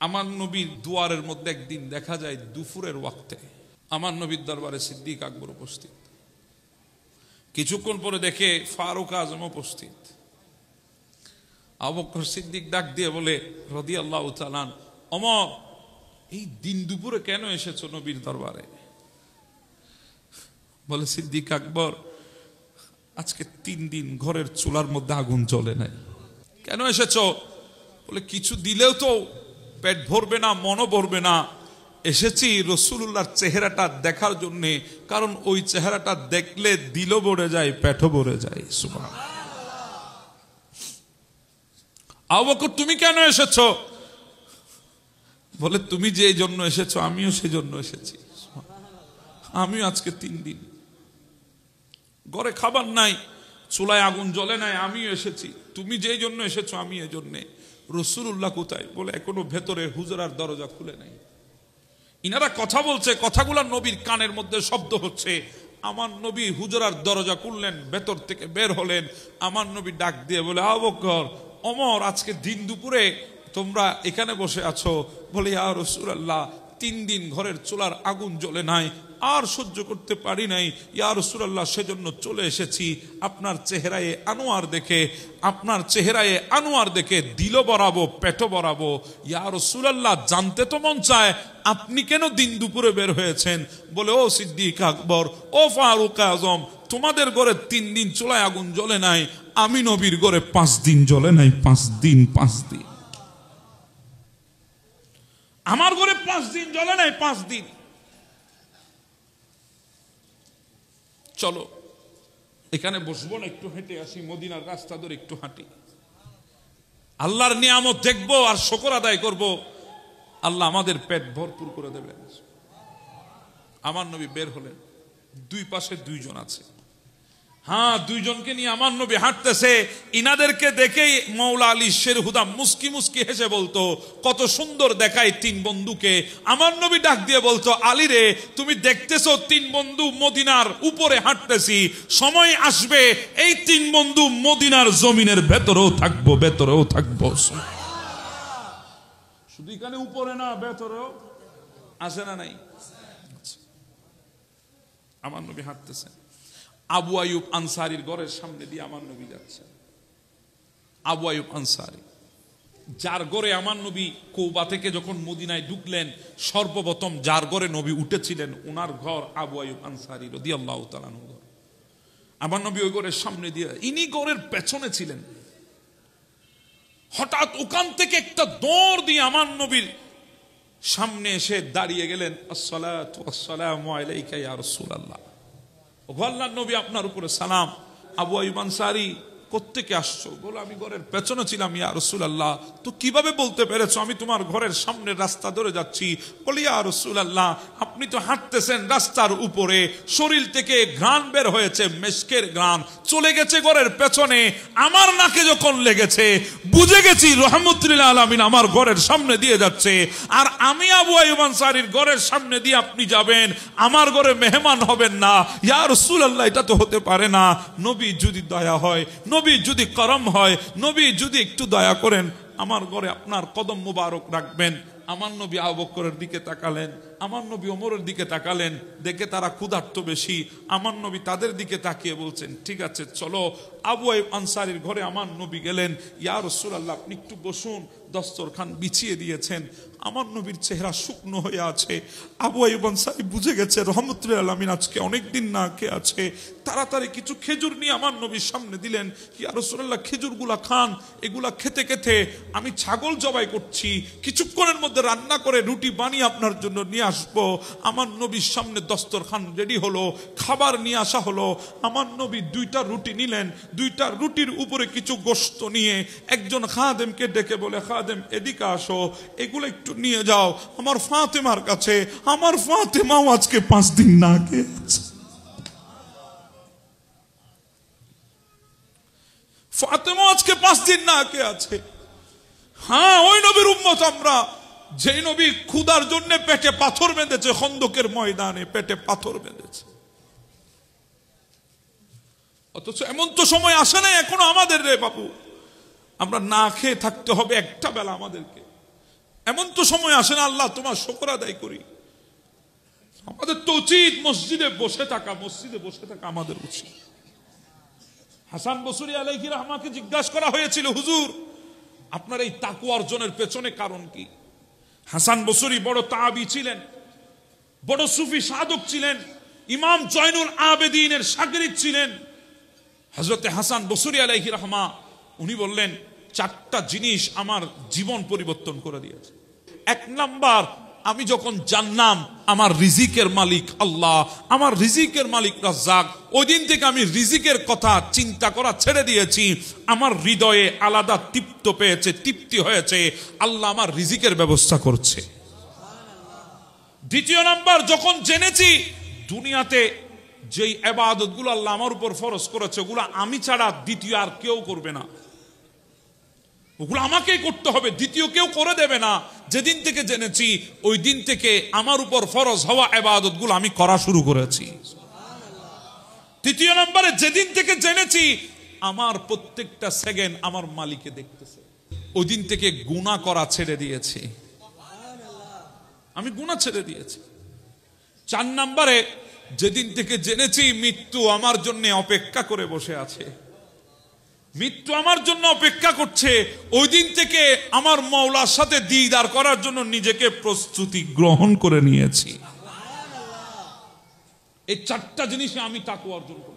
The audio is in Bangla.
আমার নবীর দুয়ারের মধ্যে একদিন দেখা যায় দুপুরের ওয়াক্তে আমার নবীর দরবারে সিদ্দিক আকবর উপস্থিত। কিছুক্ষণ পরে দেখে ফারুক আজম উপস্থিত। আবু বকর সিদ্দিক ডাক দিয়ে বলে রাদিয়াল্লাহু তাআলা, ওমর, এই দিন দুপুরে কেন এসেছো নবীর দরবারে? বলে সিদ্দিক আকবর, আজকে 3 দিন ঘরের চুলার মধ্যে আগুন জ্বলে নাই। কেন এসেছো? বলে কিছু দিলেও তো পেট ভরবে না, মনও ভরবে না। এসেছি রাসূলুল্লাহর চেহারাটা দেখার জন্য, কারণ ওই চেহারাটা দেখলে দিলও ভরে যায়, পেটও ভরে যায়। সুবহানাল্লাহ। আবু বকর, তুমি কেন এসেছো? বলে তুমি যে জন্য এসেছো আমিও সেই জন্য এসেছি। আমিও আজকে 3 দিন ঘরে খাবার নাই, চুলায় আগুন জ্বলে নাই, আমিও এসেছি। তুমি যে জন্য এসেছো আমি এই জন্যে। রাসূলুল্লাহ কোথায়? বলে এখনো ভেতরে হুজরার দরজা খুলে নাই। ইনারা কথা বলছে, কথাগুলা নবীর কানের মধ্যে শব্দ হচ্ছে। আমার নবী হুজরার দরজা খুললেন, ভেতর থেকে বের হলেন। আমার নবী ডাক দিয়ে বলে, আবু বকর, ওমর, আজকে দিন দুপুরে তোমরা এখানে বসে আছো। বলে, ইয়া রাসূলুল্লাহ, 3 দিন ঘরের চুলার আগুন জ্বলে নাই, আর সহ্য করতে পারি নাই। ইয়া রাসূলুল্লাহ, সেজন্য চলে এসেছি আপনার চেহারায় আনোয়ার দেখে, আপনার চেহারায় আনোয়ার দেখে দিল বরাবো, পেটও বরাবো। ইয়া রাসূলুল্লাহ, জানতে তো মন চায় আপনি কেন দিন দুপুরে বের হয়েছেন? বলে, ও সিদ্দিক আকবর, ও ফারুক আজম, তোমাদের ঘরে 3 দিন চুলায় আগুন জ্বলে নাই, আমি নবীর ঘরে 5 দিন জ্বলে নাই। 5 দিন, 5 দিন আমার ঘরে 5 দিন জ্বলে নাই, 5 দিন। চলো এখানে বসবো না, একটু হেঁটে আসি, মদিনার রাস্তা ধরে একটু হাঁটি, আল্লাহর নিয়ামত দেখবো আর শুকর আদায় করব। আল্লাহ আমাদের পেট ভরপুর করে দেবেন। আমার নবী বের হলেন, 2 পাশে 2 জন আছে। হ্যাঁ, 2 জনকে নিয়ে আমার নবী হাঁটতেছে। ইনাদেরকে দেখেই মৌলা আলী শেরহুদা মুস্কি মুস্কি হেসে বলতো, কত সুন্দর দেখায় 3 বন্ধুকে। আমার নবী ডাক দিয়ে বলতো, আলী রে, তুমি দেখতেছো 3 বন্ধু মদিনার উপরে হাঁটতেছি, সময় আসবে এই 3 বন্ধু মদিনার জমিনের ভেতরেও থাকবো, ভেতরেও থাকবো। শুধু এখানে উপরে না, ভেতরেও আসে না নাই? আমার নবী হাঁটতেছে, আবু আইয়ুব আনসারীর ঘরের সামনে দিয়ে আমার নবী যাচ্ছে। আবু আইয়ুব আনসারী, যার ঘরে আমার নবী কৌবা থেকে যখন মদিনায় ঢুকলেন, সর্বপ্রথম যার ঘরে নবী উঠেছিলেন, ওনার ঘর আবু আইয়ুব আনসারী রাদিয়াল্লাহু তাআলা আনহু ঘর। আমার নবী ওই ঘরের সামনে দিয়ে, ইনি ঘরের পেছনে ছিলেন। হঠাৎ ওখান থেকে একটা দৌড় দিয়ে আমার নবীর সামনে এসে দাঁড়িয়ে গেলেন। আসসালাতু ওয়াসসালামু আলাইকা ইয়া রাসূলুল্লাহ। আল্লাহর নবী, আপনার উপরে সালাম। আবু আইয়ুব আনসারী, কোত্থেকে আসছো? বলো, আমি ঘরের পেছনে ছিলাম। ইয়া রাসূলুল্লাহ, তো কিভাবে বলতে পেরেছো আমি তোমার ঘরের সামনের রাস্তা ধরে যাচ্ছি? বলি, ইয়া রাসূলুল্লাহ, আপনি তো হাঁটতেছেন রাস্তার উপরে, শরীর থেকে ঘ্রাণ বের হয়েছে, মেশকের ঘ্রাণ চলে গেছে ঘরের পেছনে, আমার নাকে যখন লেগেছে বুঝে গেছি রাহমাতুল লিল আলামিন আমার ঘরের সামনে দিয়ে যাচ্ছে। আর আমি আবু আইয়ুব আনসারীর ঘরের সামনে দিয়ে আপনি যাবেন, আমার ঘরে মেহমান হবেন না। ইয়া রাসূলুল্লাহ, এটা তো হতে পারে না। নবী যদি দয়া হয়, নবী যদি করম হয়, নবী যদি একটু দয়া করেন, আমার ঘরে আপনার কদম মুবারক রাখবেন। আমার নবী আবু বকরের দিকে তাকালেন, আমার নবী ওমরের দিকে তাকালেন, দেখে তারা ক্ষুধার্ত বেশি। আমার নবী তাদের দিকে তাকিয়ে বলছেন, ঠিক আছে চলো। আবু আইয়ুব আনসারীর ঘরে আমার নবী গেলেন। ইয়া রাসূলুল্লাহ, আপনি একটু বসুন। দস্তরখান বিছিয়ে দিয়েছেন। আমার নবীর চেহারা শুকনো হয়ে আছে। আবু আইয়ুব আনসারী বুঝে গেছে রাহমাতুল লিল আলামিন আজকে অনেকদিন না খেয়ে আছে। তাড়াতাড়ি কিছু খেজুর নিয়ে আমার নবীর সামনে দিলেন। ইয়া রাসূলুল্লাহ, খেজুরগুলা খান, এগুলা খেতে খেতে আমি ছাগল জবাই করছি, কিছুক্ষণের মধ্যে রান্না করে রুটি বানিয়ে আপনার জন্য নিয়ে আসবো। আমার নবীর সামনে দস্তরখান রেডি হলো, খাবার নিয়ে আসা হলো। আমার নবী 2টা রুটি নিলেন, 2টা রুটির উপরে কিছু গোশত নিয়ে একজন খাদেমকে ডেকে বলে, খাদেম এদিকে আসো, এগুলো একটু নিয়ে যাও আমার ফাতেমার কাছে। আমার ফাতেমাও আজকে 5 দিন না খেয়ে আছে। ফাতেমা আজকে 5 দিন না খেয়ে আছে। হ্যাঁ, ওই নবীর উম্মত আমরা, যে নবী ক্ষুধার জন্য পেটে পাথর বেঁধেছে, খন্দকের ময়দানে পেটে পাথর বেঁধেছে। অথচ এমন তো সময় আসে না এখনো আমাদের, রে বাবু, আমরা না খেয়ে থাকতে হবে একটা বেলা আমাদেরকে। এমন তো সময় আসে না আল্লাহ তোমার শুকর আদায় করি। আমাদের তো উচিত মসজিদে বসে থাকা আমাদের উচিত। হাসান বসরি আলাইহি রাহমাকে জিজ্ঞাসা করা হয়েছিল, হুজুর আপনার এই তাকওয়া অর্জনের পেছনে কারণ কি? হাসান বসরি বড় তাবী ছিলেন, বড় সুফি সাধক ছিলেন, ইমাম জয়নুল আবেদিনের শাগরিদ ছিলেন হযরত হাসান বসরি আলাইহি রাহমা। উনি বললেন, চারটা জিনিস আমার জীবন পরিবর্তন করে দিয়েছে। এক নাম্বার, আমি যখন জানলাম আমার রিজিকের মালিক আল্লাহ, আমার রিজিকের মালিক রাজ্জাক, ওই দিন থেকে আমি রিজিকের কথা চিন্তা করা ছেড়ে দিয়েছি। আমার হৃদয়ে আলাদা তৃপ্তি হয়েছে, আল্লাহ আমার রিজিকের ব্যবস্থা করছে। দ্বিতীয় নাম্বার, যখন জেনেছি দুনিয়াতে যেই ইবাদতগুলো আল্লাহ আমার উপর ফরজ করেছে ওগুলো আমি ছাড়া দ্বিতীয় আর কেউ করবে না, ওগুলো আমাকেই করতে হবে, দ্বিতীয় কেউ করে দেবে না। যেদিন থেকে জেনেছি ওই দিন থেকে আমার উপর ফরজ হওয়া ইবাদতগুলো আমি করা শুরু করেছি। তৃতীয় নম্বরে, যেদিন থেকে জেনেছি আমার প্রত্যেকটা সেকেন্ড আমার মালিকে দেখতেছে, ওই দিন থেকে গুনাহ করা ছেড়ে দিয়েছি, আমি গুনাহ ছেড়ে দিয়েছি। 4 নম্বরে, যেদিন থেকে জেনেছি মৃত্যু আমার জন্য অপেক্ষা করে বসে আছে, মৃত্যু আমার জন্য অপেক্ষা করছে, ওই দিন থেকে আমার মাওলার সাথে দিদার করার জন্য নিজেকে প্রস্তুতি গ্রহণ করে নিয়েছি। এই 4টা জিনিসে আমি তাকওয়া অর্জন করি।